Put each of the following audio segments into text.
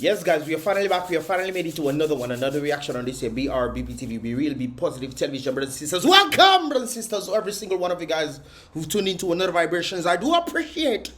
Yes, guys, we are finally back. We are finally made it to another one, another reaction on this here BrBpTV. Be real, be positive television, brothers and sisters. Welcome, brothers and sisters, to every single one of you guys who've tuned into another vibrations. I do appreciate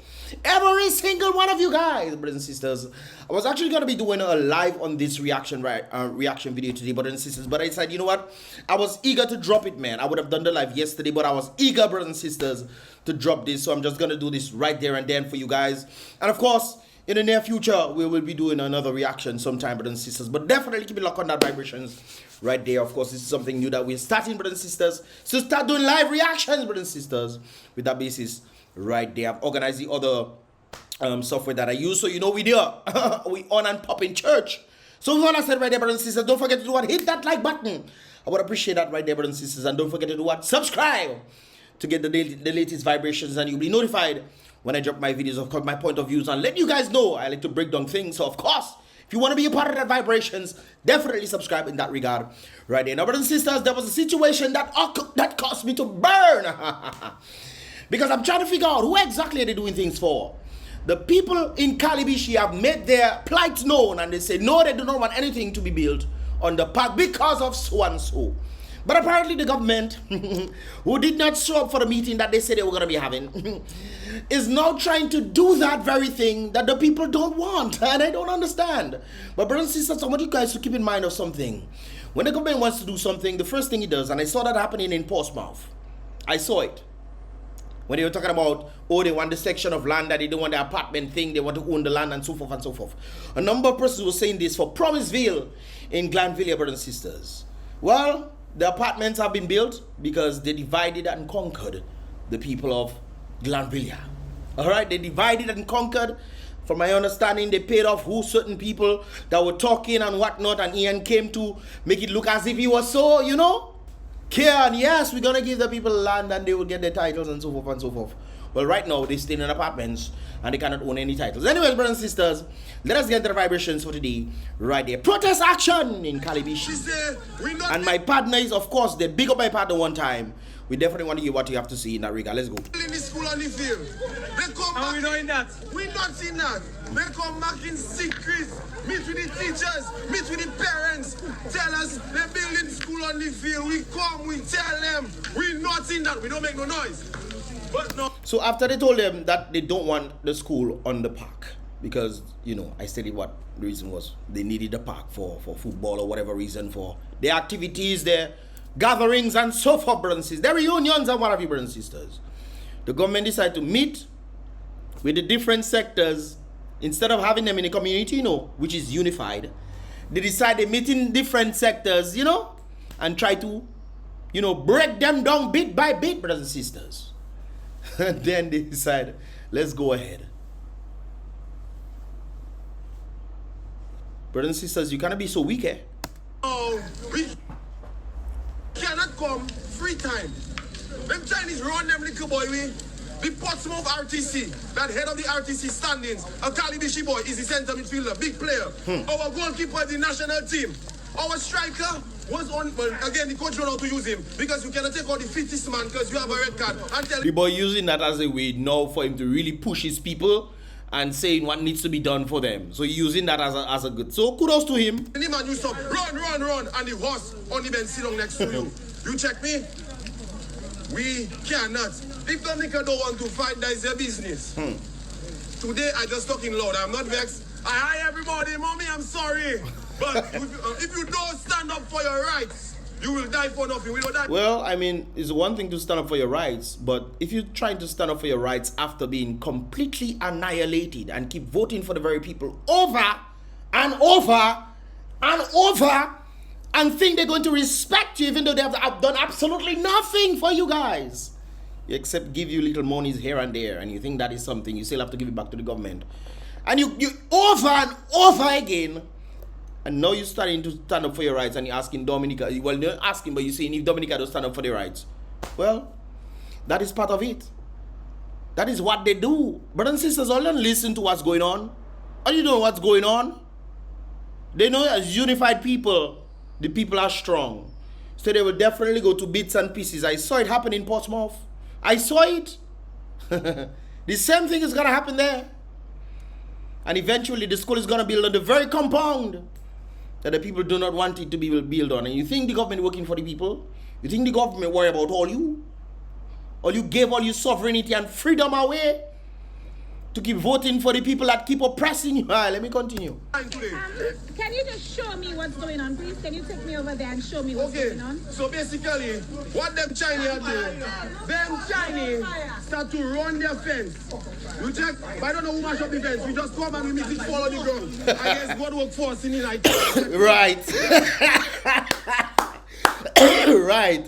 every single one of you guys, brothers and sisters. I was actually gonna be doing a live on this reaction video today, brothers and sisters, but I said, you know what? I was eager to drop it, man. I would have done the live yesterday, but I was eager, brothers and sisters, to drop this. So I'm just gonna do this right there and then for you guys, and of course, in the near future, we will be doing another reaction sometime, brothers and sisters. But definitely keep it locked on that vibrations right there. Of course, this is something new that we're starting, brothers and sisters. So start doing live reactions, brothers and sisters, with that basis right there. I've organized the other software that I use. So you know we there. We on and pop in church. So with all I said right there, brothers and sisters, don't forget to do what? Hit that like button. I would appreciate that right there, brothers and sisters. And don't forget to do what? Subscribe to get the latest vibrations, and you'll be notified when I drop my videos, of course, my point of views, and let you guys know I like to break down things. So, of course, if you want to be a part of that vibrations, definitely subscribe in that regard. Right there. Now, brothers and sisters, there was a situation that caused me to burn. Because I'm trying to figure out who exactly are they doing things for. The people in Calibishie have made their plight known, and they say, no, they do not want anything to be built on the park because of so and so. But apparently the government, who did not show up for the meeting that they said they were going to be having, is now trying to do that very thing that the people don't want. And I don't understand. But brothers and sisters, I want you guys to keep in mind of something. When the government wants to do something, the first thing it does, and I saw that happening in Portsmouth. I saw it. When they were talking about, oh, they want the section of land, that they don't want the apartment thing, they want to own the land, and so forth and so forth. A number of persons were saying this for Promiseville in Glanville, brothers and sisters. Well, the apartments have been built because they divided and conquered the people of Glanville. Alright, they divided and conquered. From my understanding, they paid off who certain people that were talking and whatnot, and Ian came to make it look as if he was so, you know, care, and yes, we're gonna give the people land and they will get their titles and so forth and so forth. Well, right now, they stay in apartments and they cannot own any titles. Anyways, brothers and sisters, let us get into the vibrations for today. Right there. Protest action in Calibishie. And my partner is, of course, they big up my partner one time. We definitely want to hear what you have to see in that regard. Let's go. In the school on the field. They come back. Are we doing that? We not in that. They come back in secret. Meet with the teachers. Meet with the parents. Tell us they're building school on the field. We come, we tell them. We not in that. We don't make no noise. But no. So after they told them that they don't want the school on the park, because, you know, I stated what the reason was. They needed the park for football or whatever reason, for their activities, their gatherings and so forth, brothers and sisters. Their reunions and what have you, brothers and sisters. The government decided to meet with the different sectors. Instead of having them in a community, you know, which is unified, they decided to meet in different sectors, you know, and try to, you know, break them down bit by bit, brothers and sisters. And then they decide, let's go ahead. Brothers and sisters, you cannot be so weak, eh? Oh, we cannot come free time. Them Chinese run them little boy, the Portsmouth RTC, that head of the RTC standings, a Calibishie boy is the center midfielder, big player. Our goalkeeper is the national team. Our striker was on, well, again, the coach don't know how to use him because you cannot take out the fittest man because you have a red card and tell the boy using that as a way now for him to really push his people and saying what needs to be done for them. So using that as a good. So kudos to him. Any man you stop, run, and the horse on the bench sit down next to you. You check me? We cannot. If Dominica don't want to fight, that is their business. Today I just talking loud. I'm not vexed. Hi everybody, mommy, I'm sorry. But if you don't stand up for your rights, you will die for nothing. We don't die. Well, I mean, it's one thing to stand up for your rights, but if you're trying to stand up for your rights after being completely annihilated and keep voting for the very people over and over and over and think they're going to respect you even though they have done absolutely nothing for you guys, except give you little monies here and there, and you think that is something, you still have to give it back to the government. And you over and over again. And now you're starting to stand up for your rights and you're asking Dominica, well, you're not asking, but you're saying if Dominica does stand up for their rights. Well, that is part of it. That is what they do. Brothers and sisters, all don't listen to what's going on. All you know what's going on. They know as unified people, the people are strong. So they will definitely go to bits and pieces. I saw it happen in Portsmouth. I saw it. The same thing is going to happen there. And eventually the school is going to build on the very compound that the people do not want it to be built on. And you think the government working for the people? You think the government worry about all you? Or you gave all your sovereignty and freedom away to keep voting for the people that keep oppressing you? Let me continue. Can you just show me what's going on, please? Can you take me over there and show me what's going on? So basically, what them Chinese are doing, them Chinese start to run their fence. You check, I don't know who mash up the fence. We just come and we make it fall on the ground. I guess God work for us in the night. Right.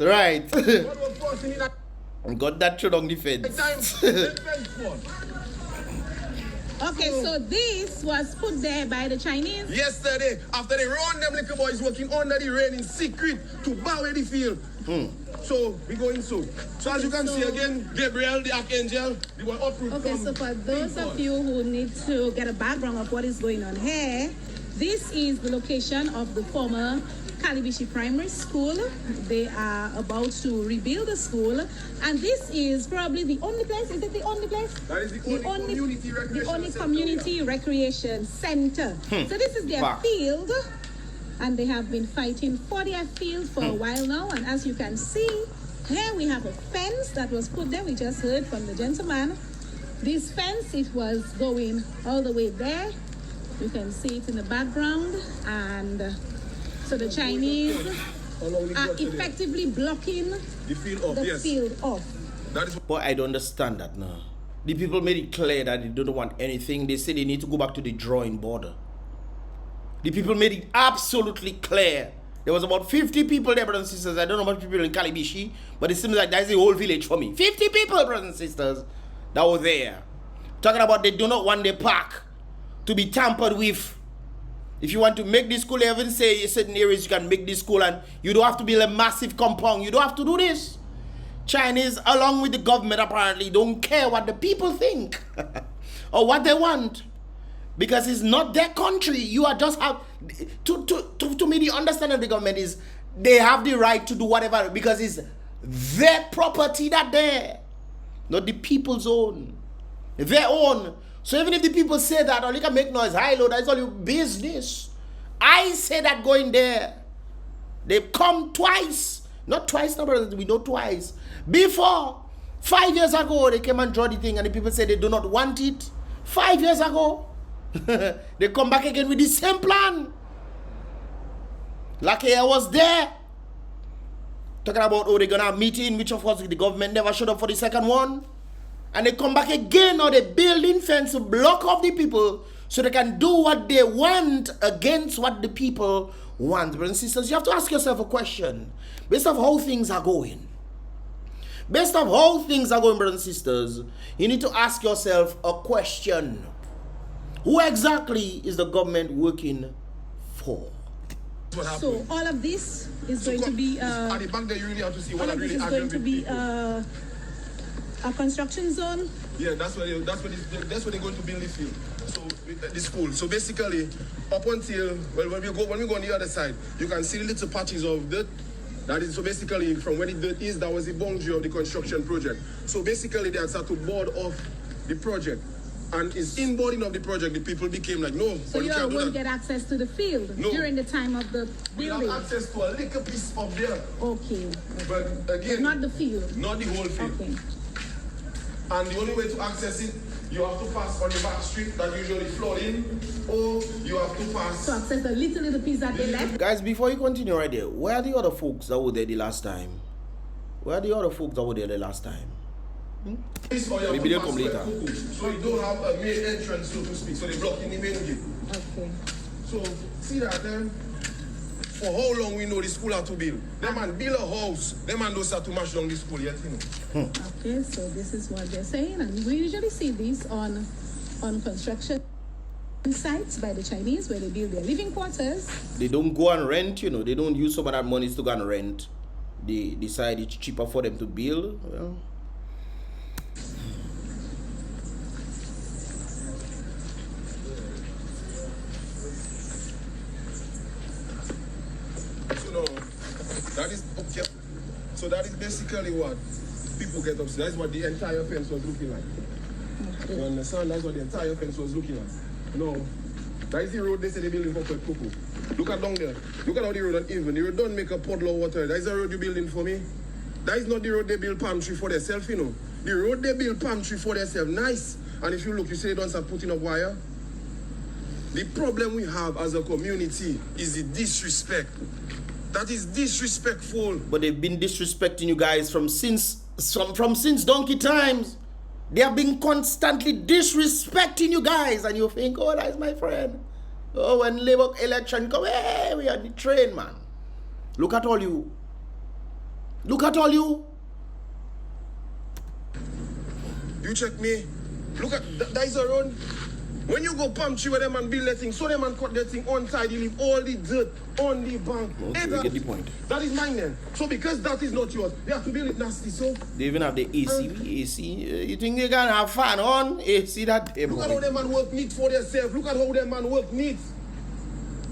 Right. God work for us in the night. Got that through on the fence. Okay, so this was put there by the Chinese? Yesterday, after they run them little boys working under the rain in secret to bow the field. So, we going so. So as you can see again, Gabriel, the archangel, they were uproot. Okay, so for those of you who need to get a background of what is going on here, this is the location of the former Calibishie Primary School. They are about to rebuild the school, and this is probably the only place. Is it the only place? That is the only community recreation center. So this is their field, and they have been fighting for their field for a while now. And as you can see, here we have a fence that was put there. We just heard from the gentleman. This fence, it was going all the way there. You can see it in the background, and so the Chinese are effectively blocking the field off. But I don't understand that now. The people made it clear that they don't want anything. They say they need to go back to the drawing board. The people made it absolutely clear. There was about 50 people there, brothers and sisters. I don't know how much people in Calibishie, but it seems like that's the whole village for me. 50 people, brothers and sisters, that were there. Talking about they do not want the park to be tampered with. If you want to make this school, they even say certain areas you can make this school, and you don't have to build a massive compound. You don't have to do this. Chinese, along with the government, apparently don't care what the people think or what they want, because it's not their country. You are just have to me, the understanding of the government is they have the right to do whatever because it's their property that there, not the people's own, their own. So even if the people say that, or they can make noise, high low, that's all your business. I say that going there. They've come twice. Not twice, no, brothers, we know twice. Before, 5 years ago, they came and draw the thing, and the people say they do not want it. 5 years ago. They come back again with the same plan. Lucky I was there. Talking about, oh, they're going to have a meeting, which of course the government never showed up for the second one. And they come back again, or they building fence to block off the people so they can do what they want against what the people want. Brothers and sisters, you have to ask yourself a question. Based on how things are going. Based on how things are going, brothers and sisters, you need to ask yourself a question. Who exactly is the government working for? So all of this is going to be at the back there, you really have to see what really going to be a construction zone. Yeah, that's where they're going to build the field. So the school. So basically, up until when we go on the other side, you can see the little patches of dirt. That is, so basically from where the dirt is, that was the boundary of the construction project. So basically, they had started to board off the project, and it's in boarding of the project, the people became like, no. So you all won't get access to the field during the time of the building. We have access to a little piece of there. Okay. But again, not the field. Not the whole field. Okay. And the only way to access it, you have to pass on the back street that usually flood in, or you have to pass. To access the little piece that they left. Guys, before you continue right there, where are the other folks that were there the last time? Where are the other folks that were there the last time? Maybe they'll come later. So you don't have a main entrance, so to speak. So they block in the main gate. Okay. So see that then? For how long we know the school have to build? Them man build a house. Them man don't start to mash down the school yet, you know. Okay, so this is what they're saying, and we usually see this on construction sites by the Chinese where they build their living quarters. They don't go and rent, you know. They don't use some of that money to go and rent. They decide it's cheaper for them to build. Well. That is okay. So that is basically what people get upset. That's what the entire fence was looking like. Okay. You understand? That's what the entire fence was looking like. No. That is the road they say they building for Coco. Look at down there. Look at how the road and even. The road don't make a puddle of water. That is the road you building for me. That is not the road they build palm tree for themselves, you know. The road they build palm tree for themselves. Nice. And if you look, you see they don't start putting up wire. The problem we have as a community is the disrespect. That is disrespectful. But they've been disrespecting you guys from since donkey times. They have been constantly disrespecting you guys, and you think, oh, that's my friend. Oh, when Labour election come, hey, we are the train, man. Look at all you. Look at all you. You check me. Look at that is a road. When you go palm tree where them man build that thing, so them man cut that thing on side, you leave all the dirt on the bank. Okay, hey, we get the point. That is mine then. So because that is not yours, they have to build it nasty. So they even have the AC. You think they can have fan on? AC that day. Look at how them man work neat for themselves. Look at how them man work neat.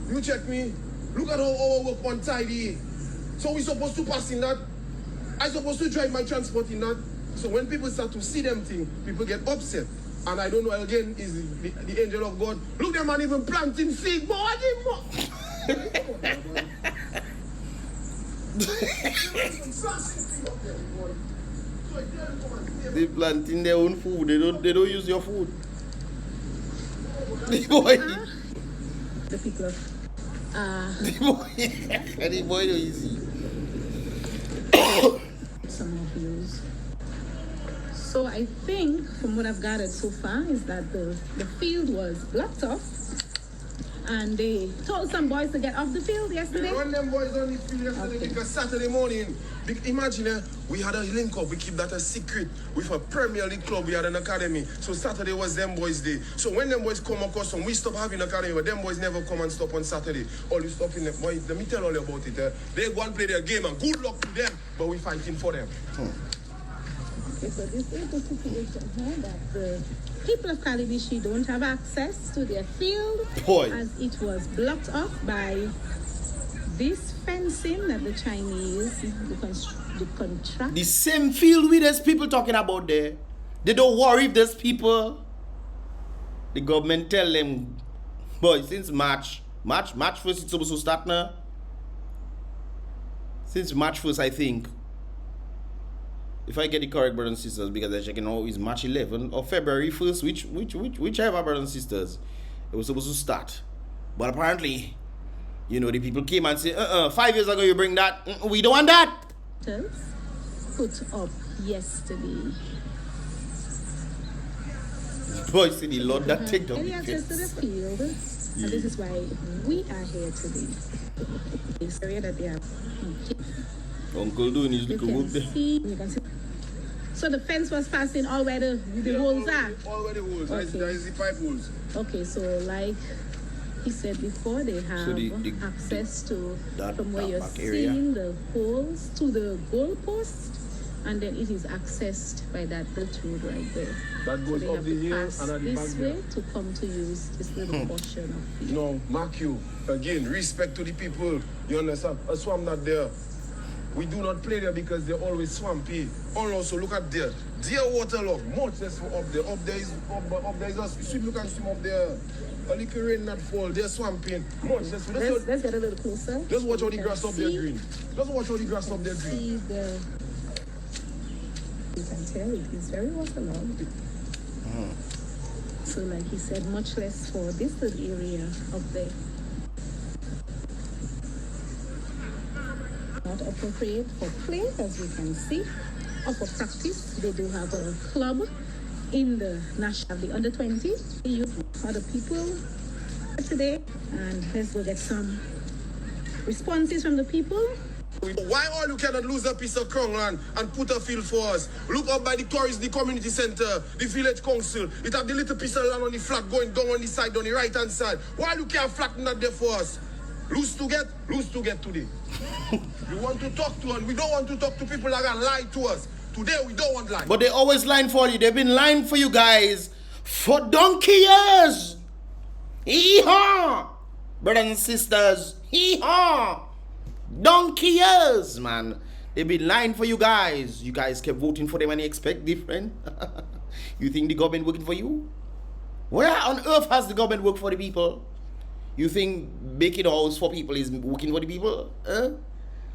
You check me. Look at how our work untidy. So we supposed to pass in that. I supposed to drive my transport in that. So when people start to see them thing, people get upset. And I don't know, again, is the angel of God. Look, them man even planting seed. Boy, they planting their own food. They don't use your food. The boy. The people of the boy don't easy. some of views. So I think, from what I've gathered so far, is that the field was blocked off, and they told some boys to get off the field yesterday. They run them boys on the field yesterday because Saturday morning, imagine we had a link up, we keep that a secret with a Premier League club, we had an academy. So Saturday was them boys' day. So when them boys come across, we stop having academy, but them boys never come and stop on Saturday. All you stop in them, boys, let me tell all you about it. They go and play their game and good luck to them, but we fighting for them. Okay, so this is the situation here that the people of Calibishie don't have access to their field as it was blocked off by this fencing that the Chinese, the contract. The same field with those people talking about there. They don't worry if there's people. The government tell them, boy, since March 1st it's supposed to start now. Since March 1st, I think. If I get the correct, brothers and sisters, because I checking out is March 11th or February 1st, whichever, brothers and sisters, it was supposed to start. But apparently, you know, the people came and said, 5 years ago you bring that, we don't want that. Put up yesterday. Boy, see the Lord that take down the access to the field, and this is why we are here today. This area that they have. Uncle doing his little work there. You can see. So the fence was passing all where the holes are? All where the holes. Okay. That is the 5 holes. Okay, so like he said before, they have access to from where you're seeing the holes to the goalpost, and then it is accessed by that dirt road right there. That goes so up the hill and at the back this way to come to use this little portion of field. No, mark you. Again, respect to the people. You understand? A swamp not there. We do not play there because they're always swampy. Also, look at there. Dear waterlogged. Much less for up there. Up there is just swim. You can swim up there. A little rain not fall. They're swamping. Much less. Let's get a little closer. Just watch how the grass up there green. Just watch how the grass up there green. See the. You can tell it is very waterlogged. So, like he said, much less for this little area up there. Not appropriate for play, as we can see, or for practice. They do have a club in the national, the under 20 youth, other people today, and let's go get some responses from the people. Why all you cannot lose a piece of crown land and put a field for us? Look up by the tourist, the community center, the village council. It have the little piece of land on the flat going down on the side, on the right hand side. Why you can't flatten that there for us? Lose to get today. You want to talk to us. We don't want to talk to people that are lie to us. Today we don't want lie. But they always lying for you. They've been lying for you guys for donkey years. Hee-haw! Brothers and sisters. Hee-haw! Donkey years, man. They've been lying for you guys. You guys kept voting for them and you expect different. You think the government working for you? Where on earth has the government worked for the people? You think making a house for people is working for the people?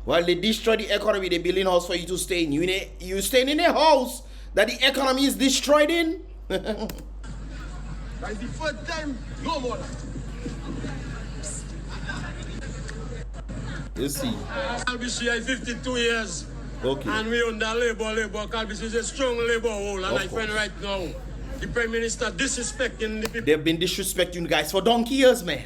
While they destroy the economy, they building a house for you to stay in. You staying in a house that the economy is destroyed in? That's the first time, no more. You see. Calibishie 52 years. Okay. And we under labor. Calibishie is a strong labor hole. And I find right now, the Prime Minister disrespecting the people. They've been disrespecting you guys for donkey years, man.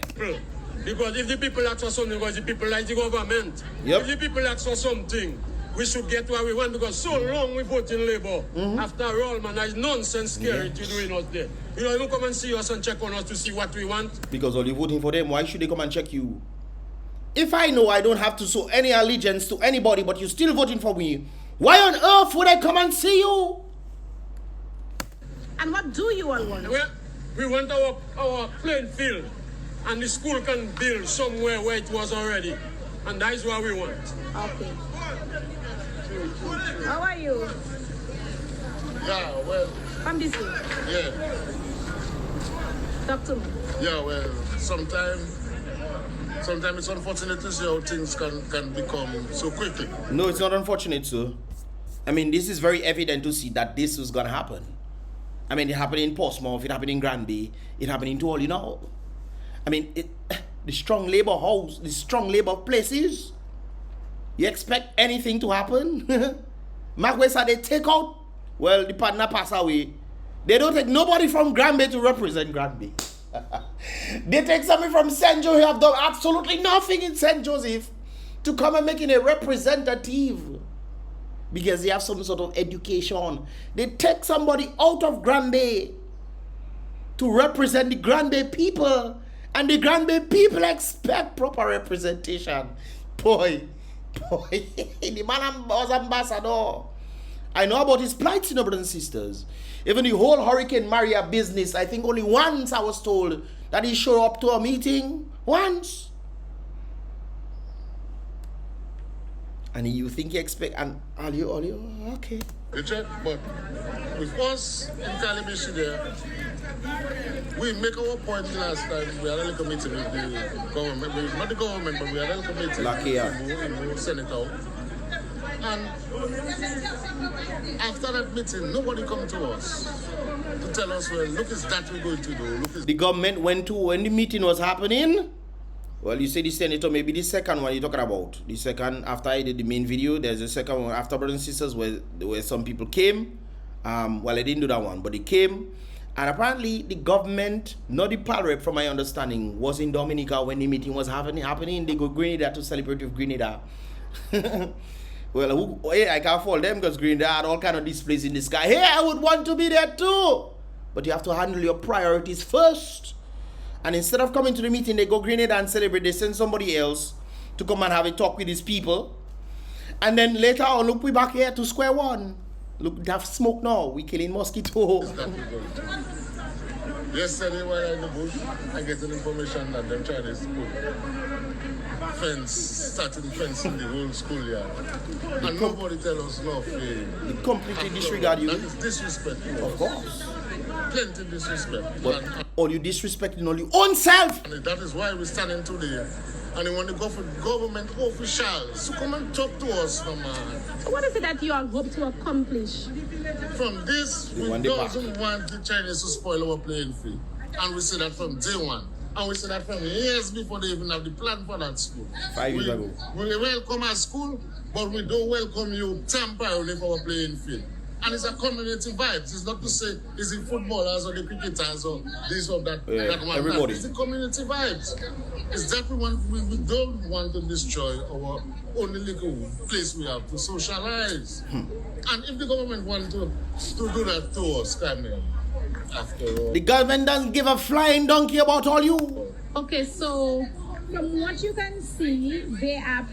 Because if the people ask for something, because the people like the government. Yep. If the people ask for something, we should get what we want, because so long we vote in labor. After all, man, that is nonsense security doing us there. You don't even come and see us and check on us to see what we want. Because all you voting for them, why should they come and check you? If I know I don't have to show any allegiance to anybody, but you're still voting for me, why on earth would I come and see you? And what do you all want? We want our playing field, and the school can build somewhere where it was already. And that is what we want. Okay. How are you? Yeah, well. From this way? Yeah. Talk to me. Yeah, well, sometimes it's unfortunate to see how things can become so quickly. No, it's not unfortunate, sir. I mean, this is very evident to see that this was going to happen. I mean, it happened in Portsmouth, it happened in Granby, it happened in all, you know. I mean, the strong labor house, the strong labor places, you expect anything to happen? Mark West, they take out, well, the partner pass away. They don't take nobody from Granby to represent Granby. They take somebody from St. Joseph who have done absolutely nothing in St. Joseph to come and make it a representative because they have some sort of education. They take somebody out of Granby to represent the Granby people, and the Granby people expect proper representation. Boy, the man was ambassador. I know about his plight, you know, brothers and sisters. Even the whole Hurricane Maria business, I think only once I was told that he showed up to a meeting. Once. And you think you expect, and all you, okay. Richard, but with us in Calibishie there, we make our point last time. We had a little meeting with the government, not the government, but we had a little meeting in the Senate. And after that meeting, nobody come to us to tell us, well, look, is that we're going to do. The government went to, when the meeting was happening, well, you say the senator, maybe the second one you're talking about. The second, after I did the main video, there's a second one after brothers and sisters where some people came. Well, I didn't do that one, but they came. And apparently the government, not the Palrep from my understanding, was in Dominica when the meeting was happening. They go Grenada to celebrate with Grenada. Well, I can't fault them because Grenada had all kind of displays in the sky. Hey, I would want to be there too. But you have to handle your priorities first. And instead of coming to the meeting, they go Grenada and celebrate. They send somebody else to come and have a talk with these people. And then later on, look, we back here to square one. Look, they have smoke now. We killing mosquito. Yesterday while in the bush, I get an information that them Chinese put starting fencing the whole schoolyard. And nobody tell us no. They completely disregard you. That is disrespect. Of course. Plenty disrespect. But all you disrespecting all your own self. And that is why we're standing today. And they want to go for government officials to come and talk to us, man. So what is it that you all hope to accomplish? From this, we don't want the Chinese to spoil our playing field. And we say that from day one. And we say that from years before they even have the plan for that school. 5 years ago. We welcome our school, but we don't welcome you temporarily for our playing field. And it's a community vibes. It's not to say it's the footballers or the cricketers or this or that. Yeah, that one. everybody. It's the community vibes. It's that we don't want to destroy our only little place we have to socialize. And if the government wants to do that to us, come here. After all. The government doesn't give a flying donkey about all you. Okay, so from what you can see, they are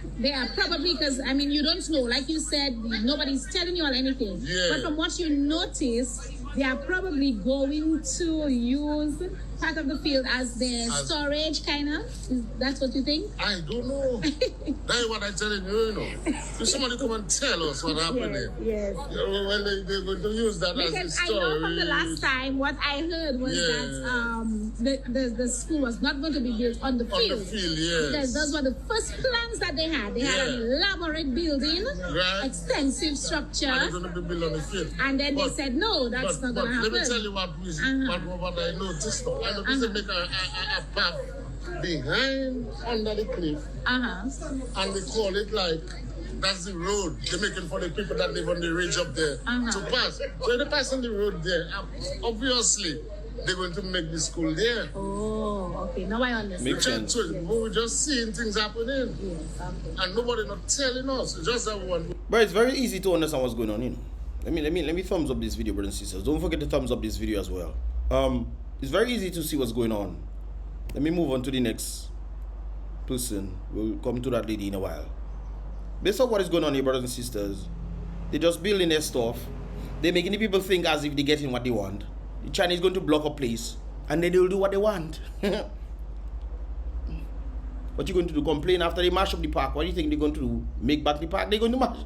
probably, because I mean you don't know, like you said, nobody's telling you or anything. Yeah. But from what you notice, they are probably going to use part of the field as their storage, kind of. That's what you think? I don't know. That's what I'm telling you, you know. If somebody come and tell us what happened, Yes. you know, well, they're going to use that as a story. I know from the last time, what I heard was that the school was not going to be built on the field. On the field, yes. Because those were the first plans that they had. They had an elaborate building, extensive structure. And it's going to be built on the field. And then they said, no, that's not going to happen. Let me tell you what I noticed. I noticed they make a path behind under the cliff. And they call it like, that's the road they're making for the people that live on the ridge up there to pass. So if they pass on the road there, obviously they're going to make the school there. Oh, okay. Now I understand. Makes sense. We're just seeing things happening. Yes, okay. And nobody not telling us. It's just that one. But it's very easy to understand what's going on, you know. Let me thumbs up this video, brothers and sisters. Don't forget to thumbs up this video as well. It's very easy to see what's going on. Let me move on to the next person. We'll come to that lady in a while. Based on what is going on here, brothers and sisters, they're just building their stuff. They're making the people think as if they're getting what they want. The Chinese going to block a place, and then they'll do what they want. What you going to do? Complain after they mash up the park? What do you think they're going to do? Make back the park? They're going to mash.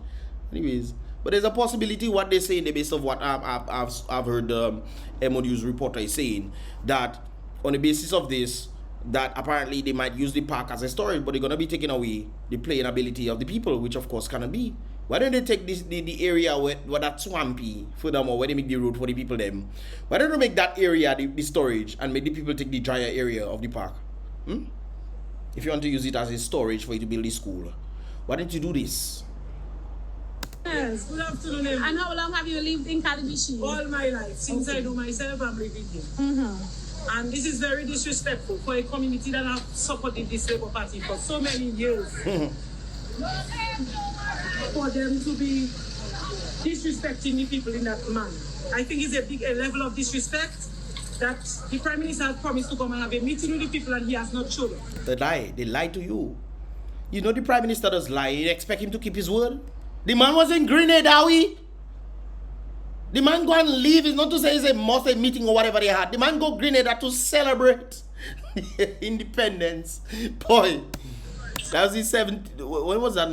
Anyways, but there's a possibility what they say in the basis of what I've heard MODU's reporter is saying, that on the basis of this, that apparently they might use the park as a storage, but they're going to be taking away the playing ability of the people, which of course cannot be. Why don't they take this the area where that's swampy, furthermore, where they make the road for the people them? Why don't they make that area the storage and make the people take the drier area of the park? If you want to use it as a storage for you to build the school, why don't you do this? Yes, good afternoon. And how long have you lived in Calibishie? All my life, since I know myself, I'm living here. And this is very disrespectful for a community that have supported this Labour Party for so many years. For them to be disrespecting the people in that manner. I think it's a big level of disrespect that the Prime Minister has promised to come and have a meeting with the people and he has not shown up. They lie to you. You know the Prime Minister does lie. You expect him to keep his word? The man was in Grenada, are we? The man go and leave. It's not to say it's a must meeting or whatever they had. The man go Grenada to celebrate independence. Boy, that was the 7th. When was that?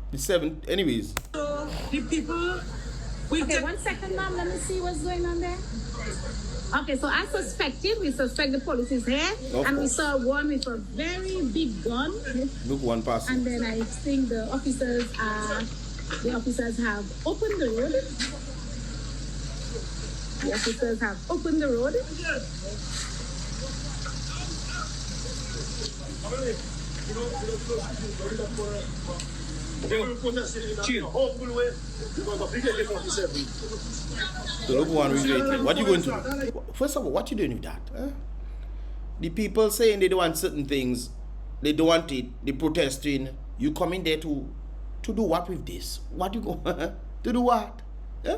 The 7th. Anyways. So the people. Okay, 1 second, ma'am. Let me see what's going on there. Okay, so I suspected. We suspect the police is here, and we saw one with a very big gun. Look, one person. And then I think the officers have opened the road. The officers have opened the road. So look one waiting. What you going to do? First of all, what you doing with that? Huh? The people saying they don't want certain things, they don't want it, they protesting. You come in there to do what with this? What you go to do what? Yeah?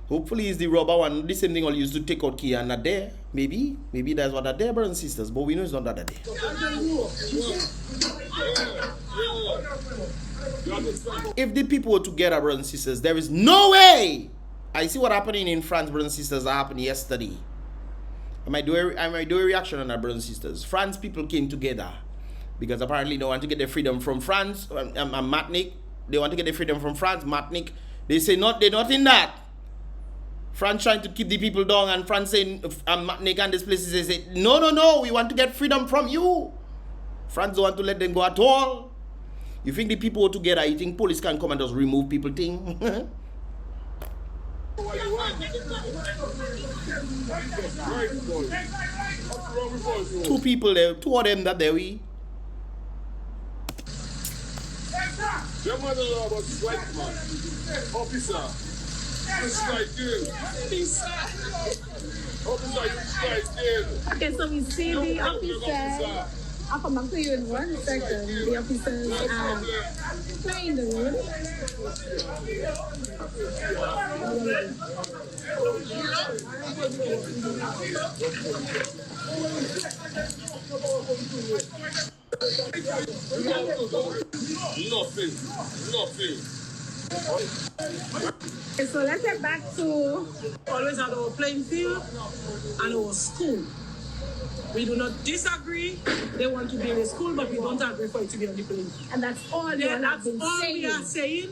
Hopefully it's the rubber one. The same thing I'll use to take out key and not there. Maybe that's what that there, brothers and sisters. But we know it's not that there. If the people were together, brothers and sisters, there is no way. I see what happening in France, brothers and sisters, that happened yesterday. I might do a reaction on that, brothers and sisters. France people came together because apparently they want to get their freedom from France. Matnik, they want to get their freedom from France. Matnik, they say they're not in that. France trying to keep the people down, and France saying, Matnik and these places, they say, no, we want to get freedom from you. France don't want to let them go at all. You think the people are together, you think police can come and just remove people thing? Two people there, two of them that there we. Your mother-in-law was white man. Officer. You strike in. Officer, you strike in. Okay, so we see the officer. I'll come back to you in 1 second. The officers are playing the road. Nothing. Okay, so let's get back to Always at our playing field and our school. We do not disagree. They want to be in a school, but we don't agree for it to be on the playing field. and that's all you have That's been all saying. we are saying.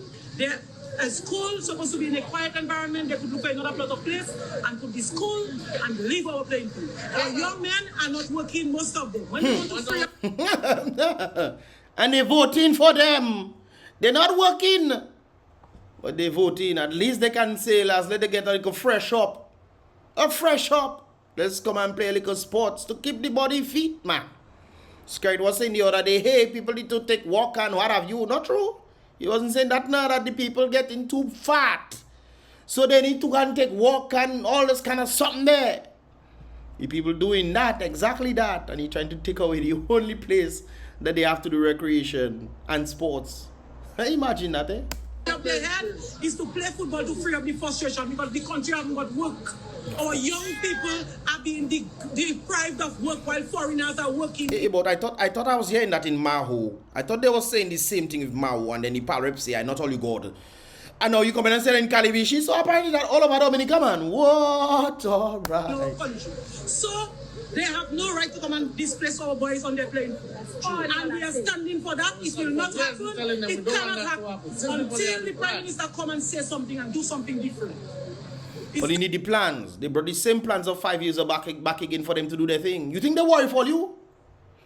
A school supposed to be in a quiet environment. They could look for another plot of place and put the school and leave our playing field. Our young men are not working, most of them. When they want to free up, And they're voting for them. They're not working. But they're voting. At least they can say, let's let them get a little fresh up. A fresh up. Let's come and play a little sports to keep the body fit, man. Skirt was saying the other day, hey, people need to take walk and what have you. Not true. He wasn't saying that now, that the people getting too fat. So they need to go and take walk and all this kind of something there. The people doing that, exactly that. And he trying to take away the only place that they have to do recreation and sports. Imagine that, eh? up their head is to play football to free up the frustration because the country hasn't got work. Our young people are being deprived of work while foreigners are working. Hey, but I thought I was hearing that in Maho. I thought they were saying the same thing with Maho and then the BrBpTV, I not all you God. I know you come in and say in Calibishie, so apparently that all over Dominica, man. What? All right. No country. So they have no right to come and displace our boys on their plane. And we are standing for that. It will not happen. It cannot happen until the Prime Minister come and say something and do something different. But they need the plans. They brought the same plans of 5 years back again for them to do their thing. You think they worry for you?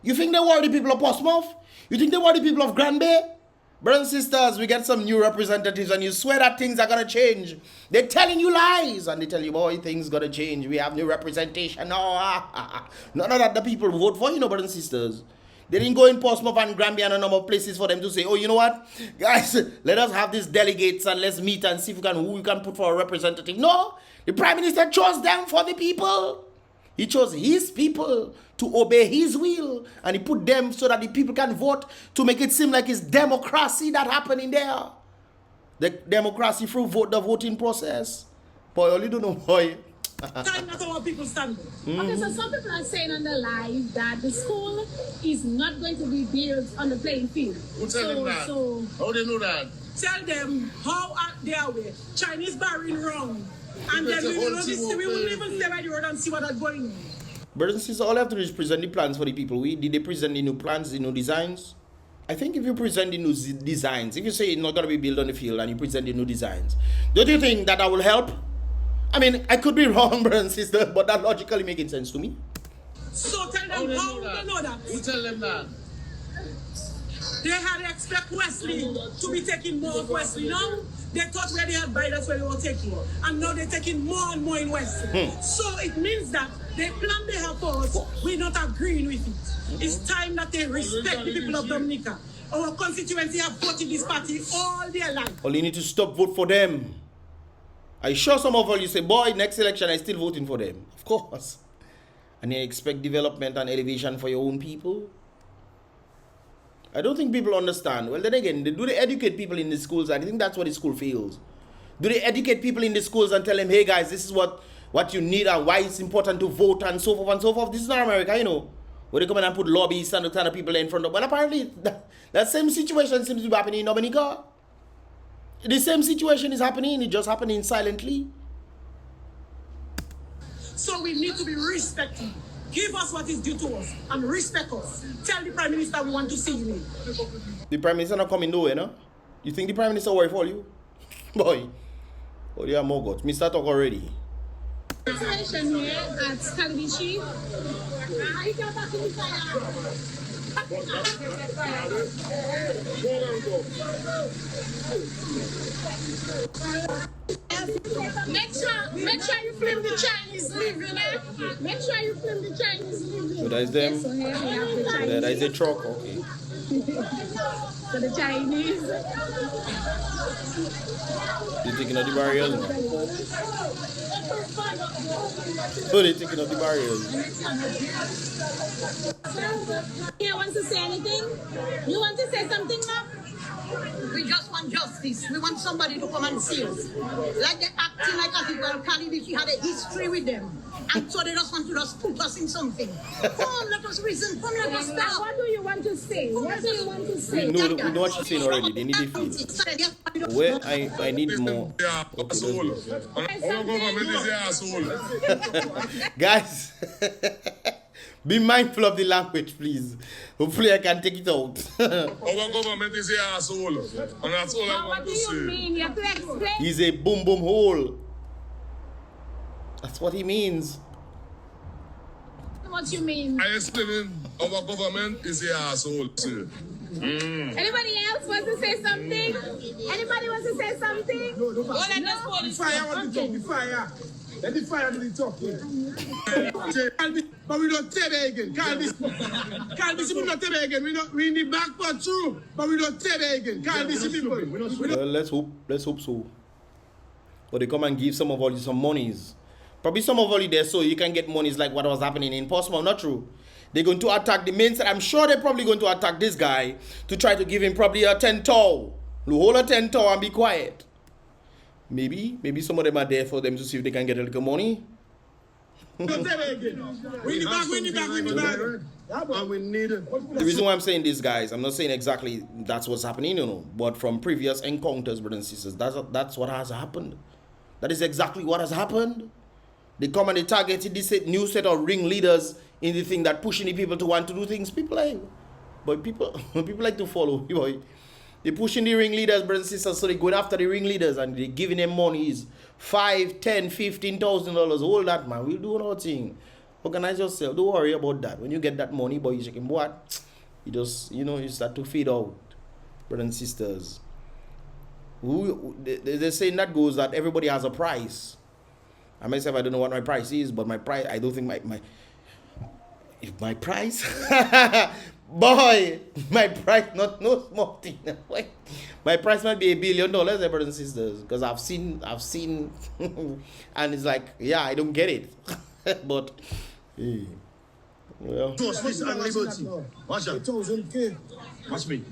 You think they worry the people of Portsmouth? You think they worry the people of Grand Bay? Brothers and sisters, we get some new representatives and you swear that things are going to change. They're telling you lies and they tell you, boy, things going to change. We have new representation. No, none of that the people vote for, you know, brothers and sisters. They didn't go in Portsmouth and Granby and a number of places for them to say, oh, you know what? Guys, let us have these delegates and let's meet and see if who we can put for a representative. No, the Prime Minister chose them for the people. He chose his people to obey his will. And he put them so that the people can vote to make it seem like it's democracy that happening there. The democracy through the voting process. Boy, all you don't know, boy. Time that our people stand. Okay, so some people are saying on the live that the school is not going to be built on the playing field. Who tell them that? How do they know that? Tell them how are their way. Chinese barring wrong. And then we will even stay by the road and see what is going on. Brothers and sisters, all I have to do is present the plans for the people. Did they present the new plans, the new designs? I think if you present the new designs, if you say it's not going to be built on the field and you present the new designs, don't you think that will help? I mean, I could be wrong, brothers and sisters, but that logically making sense to me. So tell them how they know that. Who tell them that? They had expect Wesley to be taking more of Wesley. Now, they thought where they had buy, that's where they were taking. And now they're taking more and more in Wesley. So it means that the plan they have for us, we're not agreeing with it. It's time that they respect the people of Dominica. Our constituency have voted this party all their life. Well, you need to stop vote for them. I sure some of you say, boy, next election I still voting for them. Of course. And you expect development and elevation for your own people. I don't think people understand. Well, then again, do they educate people in the schools? I think that's what the school fails. Do they educate people in the schools and tell them, hey guys, this is what you need and why it's important to vote and so forth and so forth? This is not America, you know. Where they come in and put lobbyists and the kind of people in front of. Well, apparently, that same situation seems to be happening in Dominica. The same situation is happening, it's just happening silently. So we need to be respectful. Give us what is due to us and respect us. Tell the Prime Minister we want to see you. The Prime Minister not coming nowhere, no? You think the Prime Minister worry for you? Boy. Oh, you have more guts. Mr. Talk already. Situation here at Calibishie. Make sure you film the Chinese living, eh? Make sure you film the Chinese living. So that is them. So here we have the Chinese. That is the truck, okay. So the Chinese. They're taking out the barriers now. Oh, they're taking out the barriers. You want to say anything? You want to say something, Mom? We just want justice. We want somebody to come and see us. Like they're acting like as if Calibishie had a history with them. And so they just want to just put us in something. Come, let us reason. Come, let us talk. What do you want to say? What do you want to say? We know what she's saying already. They need the field. Where I need more. Guys, be mindful of the language, please. Hopefully I can take it out. Our government is a asshole. And that's all I want to say. What do you mean? You have to explain. He's a boom boom hole. That's what he means. What you mean? I explain our government is a asshole. Anybody else want to say something? Anybody want to say something? No. The fire want to talk. The fire. Let the fire do the talking. But we don't tell it again. Calibishie, we don't tell it again. We in the back part too, but we don't tell it again. Calibishie people. Well, let's hope so. Or they come and give some of all you some monies. Probably some of all you there so you can get monies like what was happening in Portsmouth. Not true. They're going to attack the main side. I'm sure they're probably going to attack this guy to try to give him probably a 10 tow. Hold a 10 tow and be quiet. Maybe some of them are there for them to see if they can get a little money. Don't tell it again. We in the back. And we need it. The reason why I'm saying this, guys, I'm not saying exactly that's what's happening, you know, but from previous encounters, brothers and sisters, that's what has happened. That is exactly what has happened. They come and they targeted this new set of ringleaders in the thing that pushing the people to want to do things. People like to follow. Boy. They're pushing the ringleaders, brothers and sisters, so they're going after the ringleaders and they're giving them monies. $5,000, $10,000, $15,000. Hold that, man. We'll do our thing. Organize yourself. Don't worry about that. When you get that money, boy, you can what? You just, you start to fade out, brothers and sisters. They're saying that goes that everybody has a price. I myself, I don't know what my price is, but my price, I don't think my price, boy, my price, no small thing. My price might be $1 billion, brothers and sisters, because I've seen, and it's like, yeah, I don't get it, but, hey, well. Justice and liberty. Watch out. Watch me.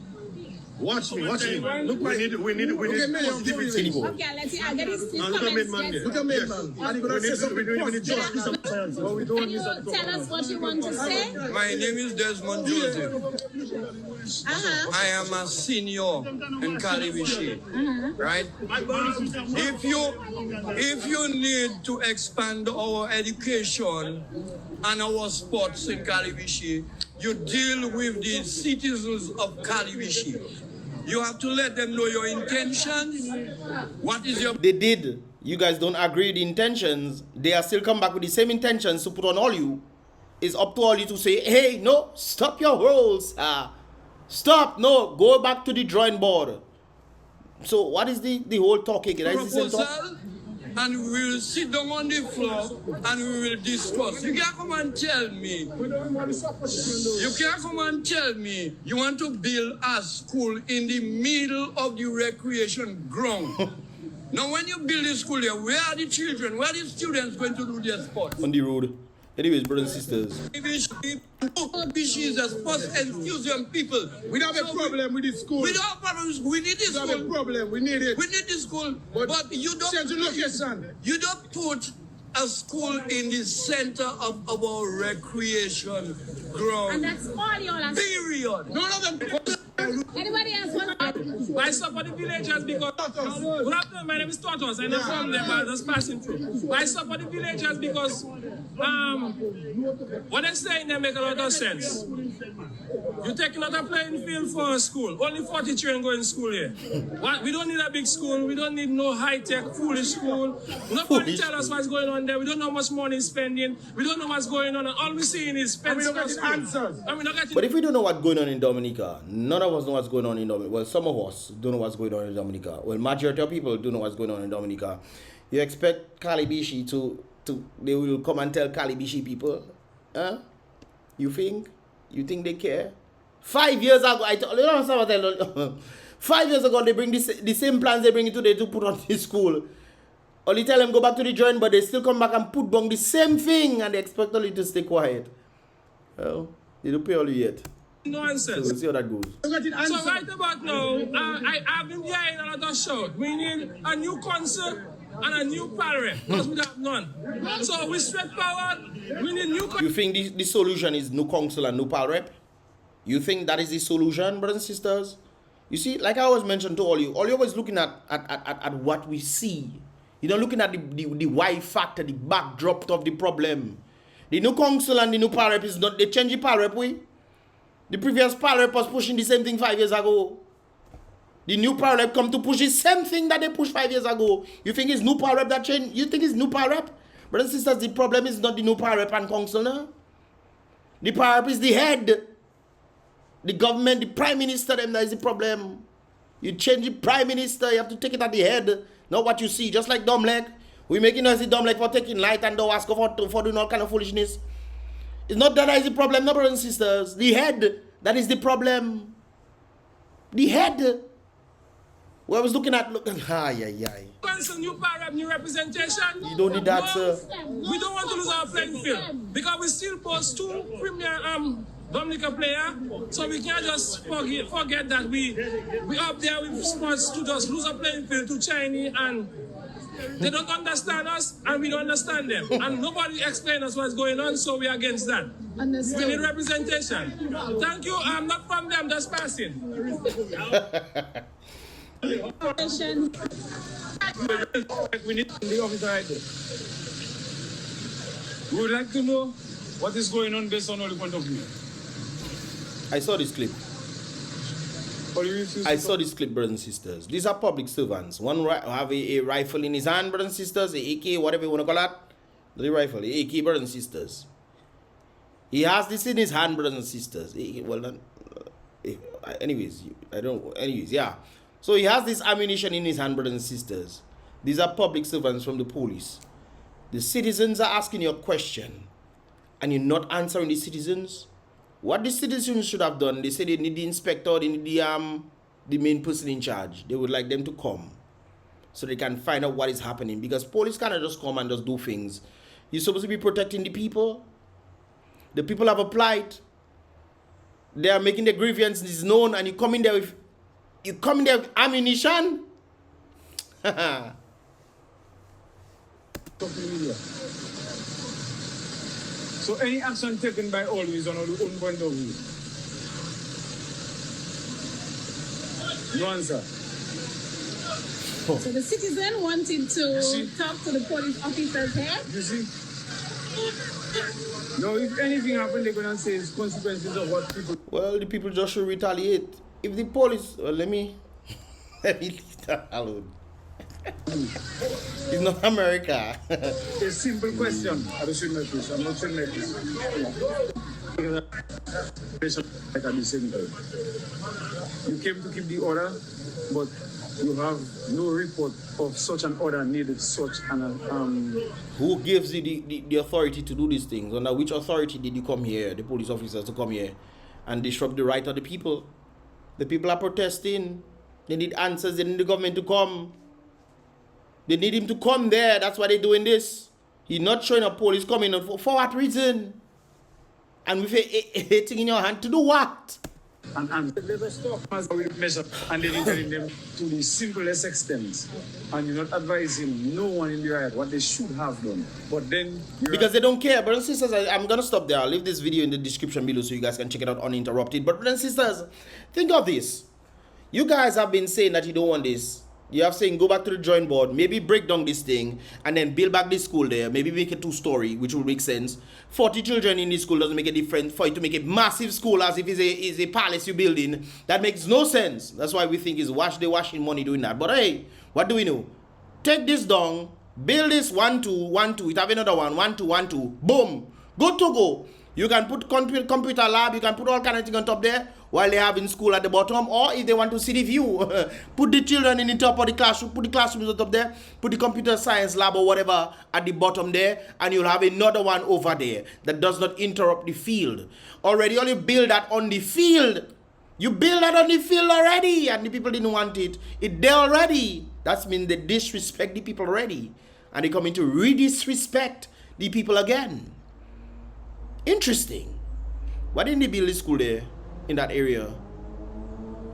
Watch me. Look, we need positivity. Okay, let's see. I'll get his comments. Look at me, man. We need justice and Can you tell us what you want to say? My name is Desmond Joseph. I am a senior in Calibishie, right? If you need to expand our education and our sports in Calibishie, you deal with the citizens of Calibishie. You have to let them know your intentions. What is your... They did. You guys don't agree with the intentions. They are still come back with the same intentions to put on all you. It's up to all you to say, hey, no, stop your roles. Stop. No, go back to the drawing board. So what is the whole talk again? Proposal, and we will sit down on the floor and we will discuss. You can't come and tell me. You can't come and tell me you want to build a school in the middle of the recreation ground. Now, when you build a school here, where are the children? Where are the students going to do their sports? On the road. Anyways, brothers and sisters. Kibishi is a sports enthusiasm people. We don't have a problem with this school. We don't have problems. We need this school. We don't have a problem. We need it. We need this school. But you don't put a school in the center of our recreation ground. And that's all you all. Period. None of them. Anybody else want to? I support the villagers because good afternoon, my name is Totos and I'm from there, but I'm just passing through. I support the villagers because what they're saying they make a lot of sense. You take another playing field for a school. Only 40 children go in school here. We don't need a big school. We don't need no high-tech, foolish school. Nobody tell us what's going on there. We don't know how much money is spending. We don't know what's going on. And all we're seeing is spending. Answers. But if we don't know what's going on in Dominica, none of us know what's going on in Dominica. Well, some of us don't know what's going on in Dominica. Well, majority of people do know what's going on in Dominica. You expect Calibishie they will come and tell Calibishie people, huh? You think they care? 5 years ago, I told you, 5 years ago, they bring the same plans they bring it today to put on this school. Only tell them go back to the drawing, but they still come back and put down the same thing and they expect only to stay quiet. Well, they don't pay all you yet. nonsense. So we'll see how that goes. So right about now, I've been hearing a lot of shout. We need a new council and a new parliament because we have none. So we straightforward. We need new. You think the solution is no council and no parliament? You think that is the solution, brothers and sisters? You see, like I always mentioned to all you always looking at what we see. You're not looking at the why factor, the backdrop of the problem. The new council and the new parliament is not, they change the parliament way. The previous parliament was pushing the same thing 5 years ago. The new parliament come to push the same thing that they pushed 5 years ago. You think it's new parliament that change? You think it's new parliament? Brothers and sisters, the problem is not the new parliament and council now. The parliament is the head. The government, the prime minister, them that is the problem. You change the prime minister, you have to take it at the head. Not what you see, just like Domlek. We making us see Domlek for taking light and don't ask for doing all kind of foolishness. It's not that is the problem, no, brothers and sisters. The head, that is the problem. The head. Where I was looking at, Council, new parliament, new representation. You don't need that, sir. We don't want to lose our playing field because we still post 2 premier Dominica player, so we can't just forget that we up there with sports to just lose a playing field to Chinese, and they don't understand us and we don't understand them, and nobody explain us what's going on, so we're against that. Understood. We need representation. Thank you. I'm not from them, just passing. We need the officer right there. We would like to know what is going on based on all the point of view. I saw this clip. I saw this clip, brothers and sisters. These are public servants. One have a rifle in his hand, brothers and sisters, a AK, whatever you want to call that. The rifle, the AK, brothers and sisters. He has this in his hand, brothers and sisters. Anyways, yeah. So he has this ammunition in his hand, brothers and sisters. These are public servants from the police. The citizens are asking you a question, and you're not answering the citizens. What the citizens should have done, they say they need the inspector, they need the main person in charge. They would like them to come so they can find out what is happening, because police cannot just come and just do things. You're supposed to be protecting the people. The people have a plight. They are making the grievances known, and you come in there with ammunition. So any action taken by all is on our own point of view. No answer. So the citizen wanted to talk to the police officers here. You see? No, if anything happens, they're going to say it's consequences of what people... Well, the people just should retaliate. If the police... Well, let me leave that alone. It's not America. A simple question. I don't should make this. I'm not saying like this. Like at the same time. You came to keep the order, but you have no report of such an order needed such an... Who gives you the authority to do these things? Under which authority did you come here, the police officers, to come here and disrupt the right of the people? The people are protesting. They need answers. They need the government to come. They need him to come there. That's why they're doing this. He's not showing up police coming. For what reason? And with a thing in your hand to do what? And they stop as we measure, and they're telling them to the simplest extent. And you're not advising no one in the riot what they should have done. But then... Because they don't care. Brothers and sisters, I'm going to stop there. I'll leave this video in the description below so you guys can check it out uninterrupted. But brothers and sisters, think of this. You guys have been saying that you don't want this. You have saying go back to the drawing board, maybe break down this thing, and then build back this school there. Maybe make a 2-story, which will make sense. 40 children in this school doesn't make a difference. For you to make a massive school as if it's a palace you're building, that makes no sense. That's why we think is washing money doing that. But hey, what do we know? Take this down, build this 1 2 1 2. It have another one 1 2 1 2. Boom, good to go. You can put computer lab, you can put all kind of things on top there while they have in school at the bottom, or if they want to see the view, put the children in the top of the classroom, put the classrooms on top there, put the computer science lab or whatever at the bottom there, and you'll have another one over there that does not interrupt the field. Already, you build that on the field. You build that on the field already, and the people didn't want it. It's there already. That means they disrespect the people already, and they come in to re-disrespect the people again. Interesting. Why didn't they build this school there? in that area.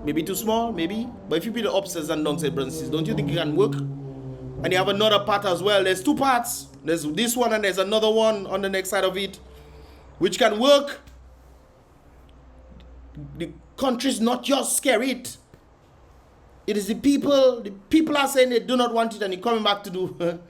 Maybe too small, maybe. But if you build the upstairs and downstairs, brothers, don't you think it can work? And you have another part as well. There's two parts. There's this one and there's another one on the next side of it, which can work. The country's not just scary. It is the people. The people are saying they do not want it and you're coming back to do.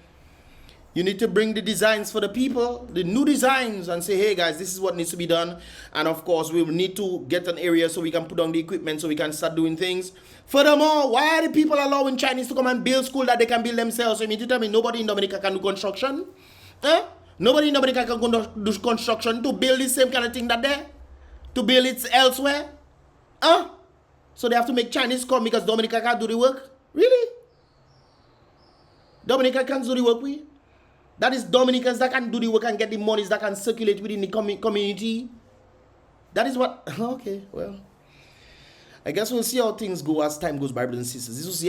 You need to bring the designs for the people, the new designs, and say, hey guys, this is what needs to be done. And of course, we will need to get an area so we can put on the equipment so we can start doing things. Furthermore, why are the people allowing Chinese to come and build school that they can build themselves? So you mean to tell me nobody in Dominica can do construction? Nobody in Dominica can do construction to build the same kind of thing that there? To build it elsewhere? So they have to make Chinese come because Dominica can't do the work? Really? Dominica can't do the work, That is Dominicans that can do the work and get the monies that can circulate within the community. That is what... Okay, well. I guess we'll see how things go as time goes by, brothers and sisters. This was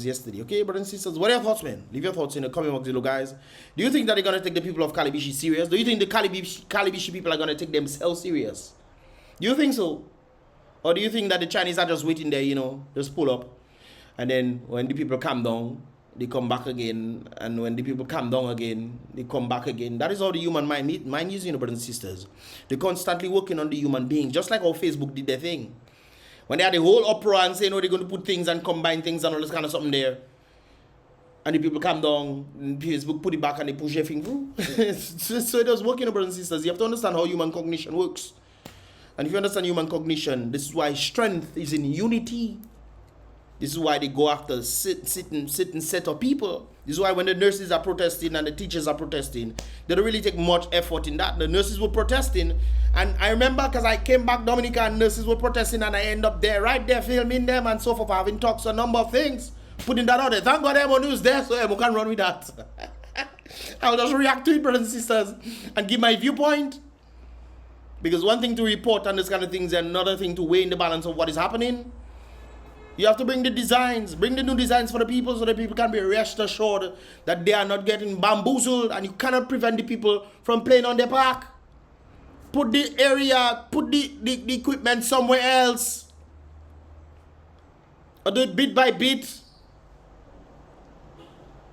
yesterday. Okay, brothers and sisters? What are your thoughts, man? Leave your thoughts in the comment box below, guys. Do you think that they're going to take the people of Calibishie serious? Do you think the Calibishie people are going to take themselves serious? Do you think so? Or do you think that the Chinese are just waiting there, just pull up? And then when the people calm down, they come back again, and when the people calm down again, they come back again. That is how the human mind is, brothers and sisters. They're constantly working on the human being, just like how Facebook did their thing. When they had the whole uproar and saying, they're going to put things and combine things and all this kind of something there, and the people calm down, and Facebook put it back and they push everything through. So it was working, brothers and sisters. You have to understand how human cognition works. And if you understand human cognition, this is why strength is in unity. This is why they go after certain set of people. This is why when the nurses are protesting and the teachers are protesting, they don't really take much effort in that. The nurses were protesting. And I remember because I came back Dominica and nurses were protesting and I end up there, right there, filming them and so forth, having talks on a number of things, putting that out there. Thank God everyone who's there so everyone can run with that. I'll just react to it, brothers and sisters, and give my viewpoint. Because one thing to report on this kind of things and another thing to weigh in the balance of what is happening. You have to bring the designs, bring the new designs for the people so that people can be rest assured that they are not getting bamboozled, and you cannot prevent the people from playing on their park. Put the area, put the equipment somewhere else. Or do it bit by bit.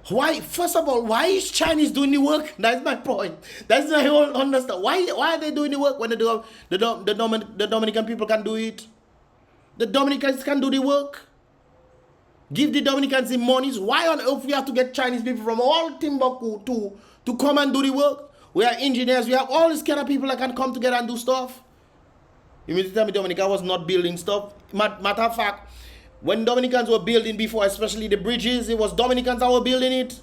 Why, first of all, why is Chinese doing the work? That's my point. That's my whole understand. Why are they doing the work when the Dominican people can do it? The Dominicans can do the work. Give the Dominicans the monies. Why on earth we have to get Chinese people from all Timbuktu to come and do the work? We are engineers. We have all these kind of people that can come together and do stuff. You mean to tell me Dominica was not building stuff? Matter of fact, when Dominicans were building before, especially the bridges, it was Dominicans that were building it.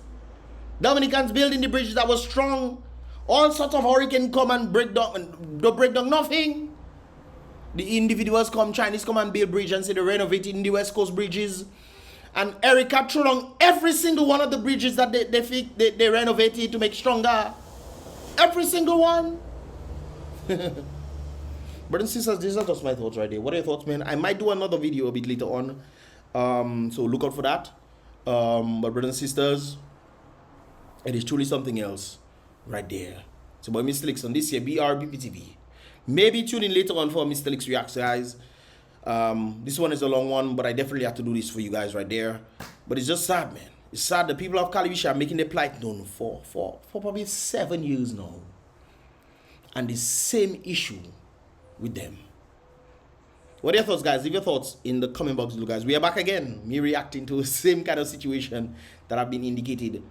Dominicans building the bridges that was strong. All sorts of hurricane come and break down nothing. The individuals come, Chinese come and build bridge and say they're renovating the West Coast bridges. And Erica threw down every single one of the bridges that they renovated to make stronger. Every single one. Brothers and sisters, these are just my thoughts right there. What are your thoughts, man? I might do another video a bit later on. So look out for that. But brothers and sisters, it is truly something else right there. So boy, Mr. Licks on this here, BrBpTV. Maybe tune in later on for Mr. Licks Reacts, guys. This one is a long one, but I definitely have to do this for you guys right there. But it's just sad, man. It's sad. The people of Calibishie are making their plight known for probably 7 years now. And the same issue with them. What are your thoughts, guys? Leave your thoughts in the comment box below, guys. We are back again. Me reacting to the same kind of situation that have been indicated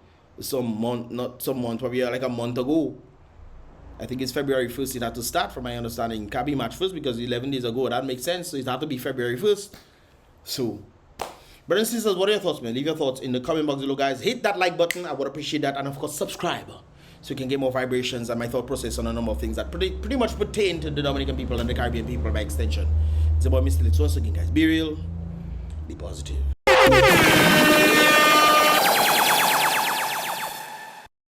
probably like a month ago. I think it's February 1st it had to start, from my understanding. It can't be March 1st because 11 days ago. That makes sense. So it had to be February 1st. So, brothers and sisters, what are your thoughts, man? Leave your thoughts in the comment box below, guys. Hit that like button. I would appreciate that. And, of course, subscribe so you can get more vibrations and my thought process on a number of things that pretty much pertain to the Dominican people and the Caribbean people by extension. It's about Mr. Licks once again, guys. Be real. Be positive.